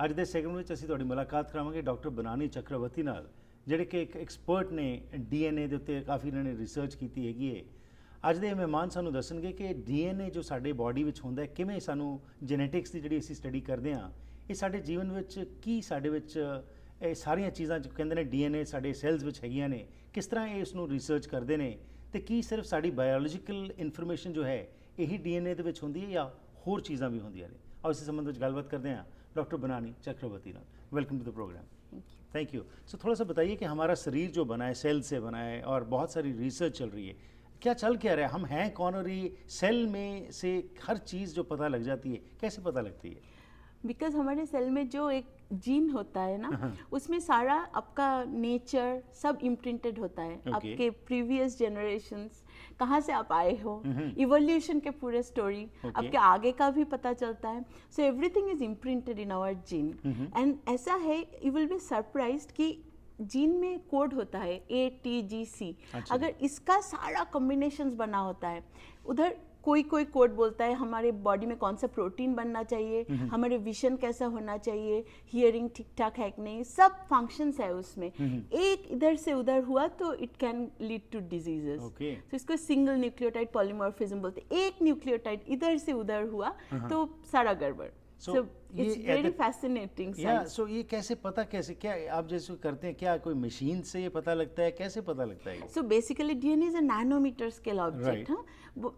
ਅੱਜ ਦੇ ਸੈਗਮੈਂਟ ਵਿੱਚ ਅਸੀਂ ਤੁਹਾਡੀ ਮੁਲਾਕਾਤ ਕਰਾਵਾਂਗੇ ਡਾਕਟਰ ਬਨਾਨੀ ਚੱਕਰਵਰਤੀ ਨਾਲ, ਜਿਹੜੇ ਕਿ ਇੱਕ ਐਕਸਪਰਟ ਨੇ DNA ਦੇ ਉੱਤੇ, ਕਾਫੀ ਇਹਨਾਂ ਨੇ ਰਿਸਰਚ ਕੀਤੀ ਹੈਗੀ ਹੈ। ਅੱਜ ਦੇ ਮਹਿਮਾਨ ਸਾਨੂੰ ਦੱਸਣਗੇ ਕਿ DNA ਜੋ ਸਾਡੇ ਬਾਡੀ ਵਿੱਚ ਹੁੰਦਾ ਹੈ, ਕਿਵੇਂ ਸਾਨੂੰ ਜੈਨੇਟਿਕਸ ਦੀ ਜਿਹੜੀ ਅਸੀਂ ਸਟੱਡੀ ਕਰਦੇ ਹਾਂ, ਇਹ ਸਾਡੇ ਜੀਵਨ ਵਿੱਚ ਕੀ ਸਾਡੇ ਵਿੱਚ ਇਹ ਸਾਰੀਆਂ ਚੀਜ਼ਾਂ ਜੋ ਕਹਿੰਦੇ ਨੇ DNA ਸਾਡੇ ਸੈਲਸ ਵਿੱਚ ਹੈਗੀਆਂ ਨੇ, ਕਿਸ ਤਰ੍ਹਾਂ ਇਹ ਇਸ ਨੂੰ ਰਿਸਰਚ ਕਰਦੇ ਨੇ, ਤੇ ਕੀ ਸਿਰਫ ਸਾਡੀ ਬਾਇਓਲੋਜੀਕਲ ਇਨਫੋਰਮੇਸ਼ਨ ਜੋ ਹੈ ਇਹੀ DNA ਦੇ ਵਿੱਚ ਹੁੰਦੀ ਹੈ ਜਾਂ ਹੋਰ ਚੀਜ਼ਾਂ ਵੀ ਹੁੰਦੀਆਂ ਨੇ। ਆਓ ਇਸ संबंध में गलबात करते हैं डॉक्टर बनानी चक्रवर्ती नाल। Welcome to the programme. Thank you. So थोड़ा सा बताइए कि हमारा शरीर जो बना है सेल से बना है और बहुत सारी रिसर्च चल रही है, क्या चल क्या रहा है, हम हैं कौन और ये सेल में से हर चीज़ जो पता लग जाती है, कैसे पता लगती है? बिकॉज हमारे सेल में जो एक जीन होता है ना, उसमें सारा आपका नेचर सब इम्प्रिंटेड होता है। आपके प्रीवियस जनरेशंस, कहाँ से आप आए हो, इवोल्यूशन के पूरे स्टोरी, आपके आगे का भी पता चलता है। So everything is imprinted in our gene. And ऐसा है, यू विल बी सरप्राइज्ड कि जीन में कोड होता है ATGC। अगर इसका सारा कॉम्बिनेशंस बना होता है, उधर कोई कोई कोड बोलता है हमारे बॉडी में कौन सा प्रोटीन बनना चाहिए, हमारे विजन कैसा होना चाहिए, हियरिंग ठीक ठाक है कि नहीं, सब फंक्शंस है उसमें। एक इधर से उधर हुआ तो it can lead to diseases. तो इसको सिंगल न्यूक्लियोटाइड पॉलीमॉर्फिज्म बोलते हैं। एक न्यूक्लियोटाइड इधर से उधर हुआ तो सारा गड़बड़। So it's very fascinating science. So ये कैसे पता, कैसे क्या आप जैसे करते हैं, क्या कोई मशीन से ये पता लगता है, कैसे पता लगता है? So basically DNA is a nanometer scale object.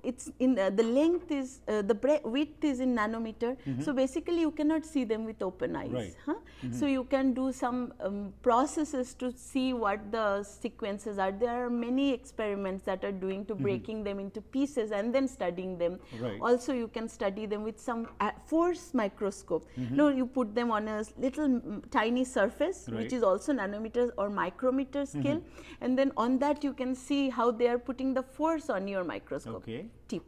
It's in the length is the width is in nanometer. So basically you cannot see them with open eyes. So you can do some processes to see what the sequences are. There are many experiments that are doing to breaking them into pieces and then studying them. Also you can study them with some force microscope. No, you put them on a little tiny surface, which is also nanometers or micrometer scale, and then on that you can see how they are putting the force on your microscope tip.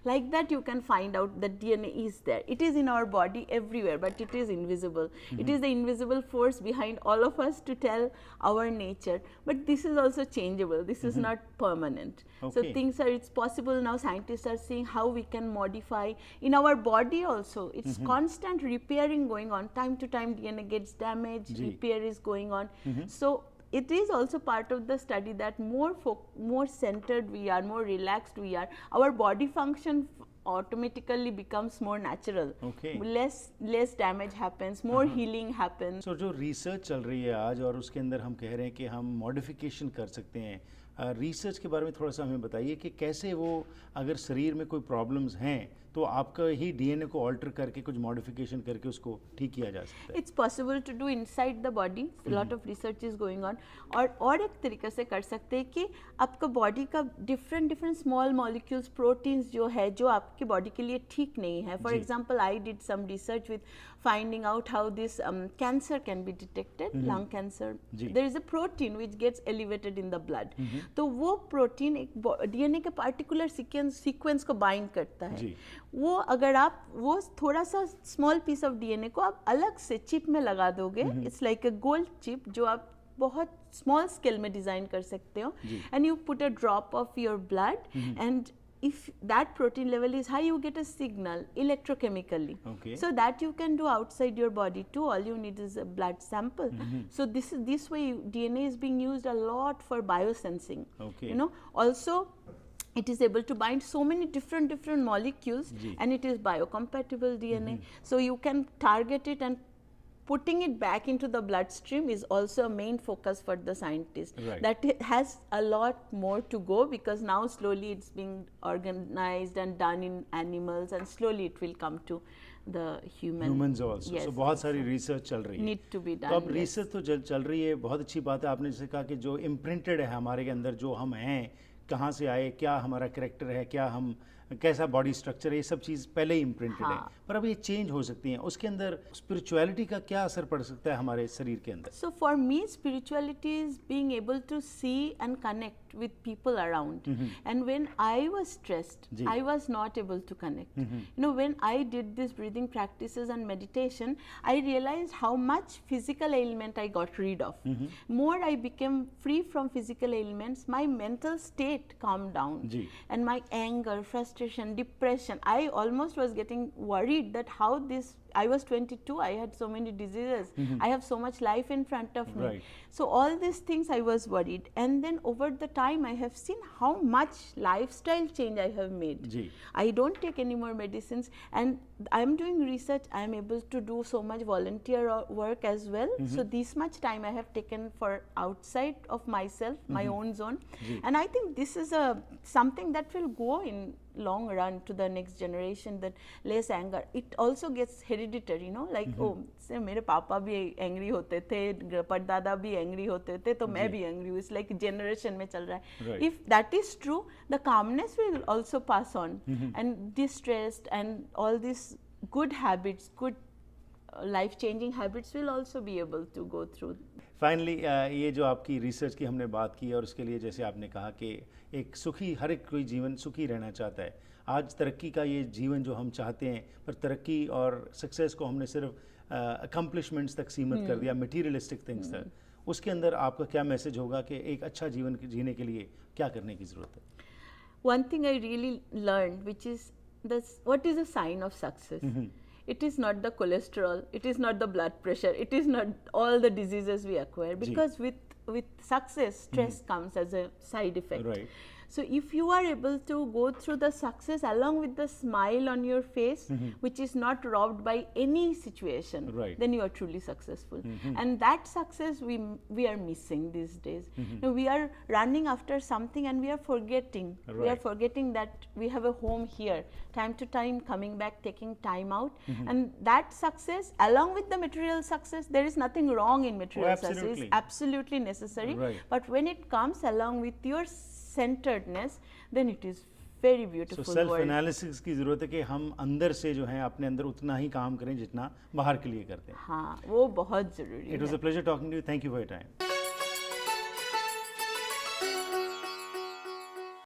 Like that you can find out that DNA is there. It is in our body everywhere, but it is invisible. It is the invisible force behind all of us to tell our nature. But this is also changeable. This is not permanent. So things are, it's possible now, scientists are seeing how we can modify in our body also. It's constant repairing going on. Time to time DNA gets damaged, repair is going on. So it is also part of the study that more centered we are, more relaxed we are, our body function automatically becomes more natural. Less damage happens, more healing happens. So जो research चल रही है आज और उसके अंदर हम कह रहे हैं कि हम modification कर सकते हैं, रिसर्च के बारे में थोड़ा सा हमें बताइए कि कैसे वो, अगर शरीर में कोई प्रॉब्लम्स हैं तो आपका ही DNA को ऑल्टर करके कुछ मॉडिफिकेशन करके उसको ठीक किया जा सकता है। It's possible to do inside the body, lot of research is going on. और एक तरीके से कर सकते हैं कि आपका बॉडी का डिफरेंट स्मॉल मॉलिक्यूल्स, प्रोटीन्स जो है, जो आपके बॉडी के लिए ठीक नहीं है। For example I did some research with finding out how this cancer can be detected, lung cancer. There is a protein which gets elevated in the blood. तो वो प्रोटीन एक DNA के पार्टिकुलर सीक्वेंस को bind करता है। वो अगर आप वो थोड़ा सा स्मॉल पीस ऑफ DNA को आप अलग से चिप में लगा दोगे, it's like a gold chip जो आप बहुत स्मॉल स्केल में डिजाइन कर सकते हो, and you put a drop of your blood, and if that protein level is high, you get a signal electrochemically. So that you can do outside your body too. All you need is a blood sample. So this way DNA is being used a lot for biosensing. You know, also it is able to bind so many different molecules, and it is biocompatible DNA. So you can target it, and putting it back into the bloodstream is also a main focus for the scientist. That it has a lot more to go, because now slowly it's being organized and done in animals, and slowly it will come to the humans also. So बहुत सारी research चल रही है, need to be done. तो अब research तो चल रही है, बहुत अच्छी बात है। आपने जैसे कहा कि जो इम्प्रिंटेड है हमारे के अंदर, जो हम हैं, कहाँ से आए, क्या हमारा कैरेक्टर है, क्या हम, कैसा बॉडी स्ट्रक्चर है, ये सब चीज़ पहले ही इम्प्रिंटेड है, पर अब ये चेंज हो सकती हैं। उसके अंदर स्पिरिचुअलिटी का क्या असर पड़ सकता है हमारे शरीर के अंदर? So for me spirituality is being able to see and connect with people around. And when I was stressed, I was not able to connect. You know, when I did these breathing practices and meditation, I realized how much physical ailment I got rid of. More I became free from physical ailments, my mental state calmed down, and my anger, frustration, frustration, depression. I almost was getting worried that how this, I was 22, I had so many diseases, I have so much life in front of me. Right. So all these things I was worried, and then over the time I have seen how much lifestyle change I have made. Ji. I don't take any more medicines, and I am doing research. I am able to do so much volunteer work as well. So this much time I have taken for outside of myself, my own zone, Ji. and I think this is a something that will go in long run to the next generation, that less anger. It also gets hereditary, you know, like oh, से मेरे पापा भी angry होते थे, परदादा भी angry होते थे, तो मैं भी angry हूँ. It's like generation में चल रहा है. Right. If that is true, the calmness will also pass on, and distressed and all these good habits, good life changing habits will also be able to go through. Finally ये जो आपकी research की हमने बात की और उसके लिए जैसे आपने कहा कि एक सुखी, हर एक कोई जीवन सुखी रहना चाहता है. आज तरक्की का ये जीवन जो हम चाहते हैं, पर तरक्की और सक्सेस को हमने सिर्फ अकम्पलिशमेंट्स तक सीमित कर दिया, मटीरियलिस्टिक थिंग्स तक. उसके अंदर आपका क्या मैसेज होगा कि एक अच्छा जीवन जीने के लिए क्या करने की ज़रूरत है? One thing I really learned, which is this: what is a sign of success? It is not the cholesterol, it is not the blood pressure, it is not all the diseases we acquire, because with success, stress comes as a side effect. Right. So if you are able to go through the success along with the smile on your face, which is not robbed by any situation, Right. then you are truly successful. And that success we are missing these days. Now, we are running after something and we are forgetting. We are Right. forgetting that we have a home here. Time to time coming back, taking time out, and that success along with the material success, there is nothing wrong in material success. absolutely. It's absolutely necessary. Right. But when it comes along with your centeredness, then it is very beautiful so self world. Analysis की ज़रूरत है कि हम अंदर से जो है अपने अंदर उतना ही काम करें जितना बाहर के लिए करते हैं. हाँ, वो बहुत जरूरी इट है. Was a pleasure talking to you. Thank you for your time.